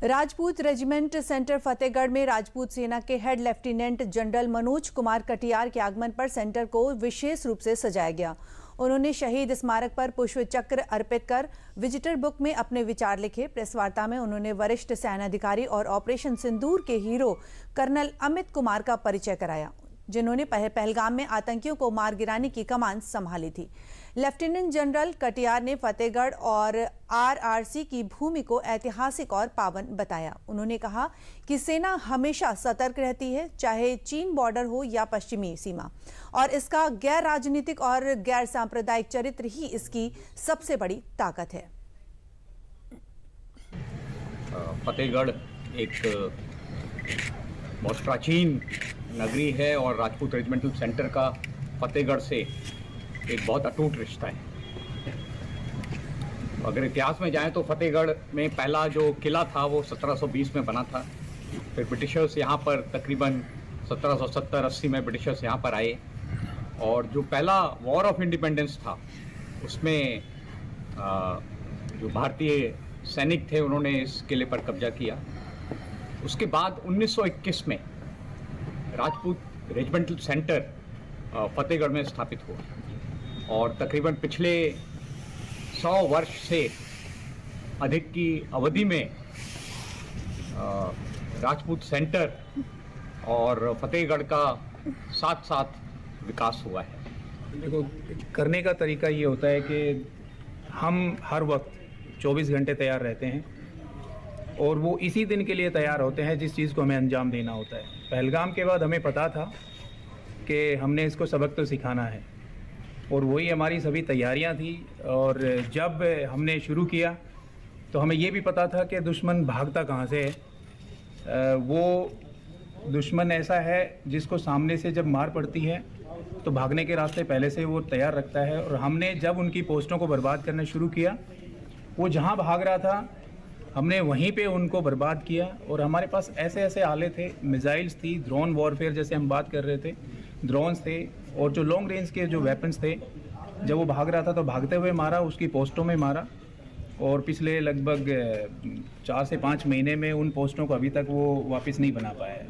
Rajput regiment centre Fatehgarh में राजपूत सेना के head lieutenant general Manoj Kumar Katiyar के आगमन पर सेंटर को विशेष रूप से सजाया गया। उन्होंने शहीद स्मारक पर पुष्प चक्र अर्पित कर विजिटर बुक में अपने विचार लिखे। प्रेस वार्ता में उन्होंने वरिष्ठ सेनाधिकारी और ऑपरेशन सिंदूर के हीरो कर्नल अमित कुमार का परिचय कराया, जिन्होंने पहलगाम में आतंकियों को मार गिराने की कमान संभाली थी। लेफ्टिनेंट जनरल कटियार ने फतेहगढ़ और आरआरसी की भूमि को ऐतिहासिक और पावन बताया। उन्होंने कहा कि सेना हमेशा सतर्क रहती है, चाहे चीन बॉर्डर हो या पश्चिमी सीमा, और इसका गैर राजनीतिक और गैर सांप्रदायिक चरित्र ही इसकी सबसे बड़ी ताकत है। फतेहगढ़ एक बहुत प्राचीन नगरी है और राजपूत रेजिमेंटल सेंटर का फतेहगढ़ से एक बहुत अटूट रिश्ता है। अगर इतिहास में जाएं तो फतेहगढ़ में पहला जो किला था वो 1720 में बना था। फिर ब्रिटिशर्स यहाँ पर तकरीबन 1770-80 में ब्रिटिशर्स यहाँ पर आए और जो पहला वॉर ऑफ इंडिपेंडेंस था उसमें जो भारतीय सैनिक थे उन्होंने इस किले पर कब्जा किया। उसके बाद 1921 में राजपूत रेजिमेंटल सेंटर फतेहगढ़ में स्थापित हुआ और तकरीबन पिछले 100 वर्ष से अधिक की अवधि में राजपूत सेंटर और फतेहगढ़ का साथ साथ विकास हुआ है। देखो, करने का तरीका ये होता है कि हम हर वक्त 24 घंटे तैयार रहते हैं और वो इसी दिन के लिए तैयार होते हैं जिस चीज़ को हमें अंजाम देना होता है। पहलगाम के बाद हमें पता था कि हमने इसको सबक तो सिखाना है और वही हमारी सभी तैयारियां थी। और जब हमने शुरू किया तो हमें ये भी पता था कि दुश्मन भागता कहाँ से है। वो दुश्मन ऐसा है जिसको सामने से जब मार पड़ती है तो भागने के रास्ते पहले से वो तैयार रखता है। और हमने जब उनकी पोस्टों को बर्बाद करना शुरू किया, वो जहाँ भाग रहा था हमने वहीं पे उनको बर्बाद किया। और हमारे पास ऐसे ऐसे आले थे, मिसाइल्स थी, ड्रोन वॉरफेयर जैसे हम बात कर रहे थे, ड्रोन्स थे और जो लॉन्ग रेंज के जो वेपन्स थे। जब वो भाग रहा था तो भागते हुए मारा, उसकी पोस्टों में मारा और पिछले लगभग 4 से 5 महीने में उन पोस्टों को अभी तक वो वापस नहीं बना पाया है।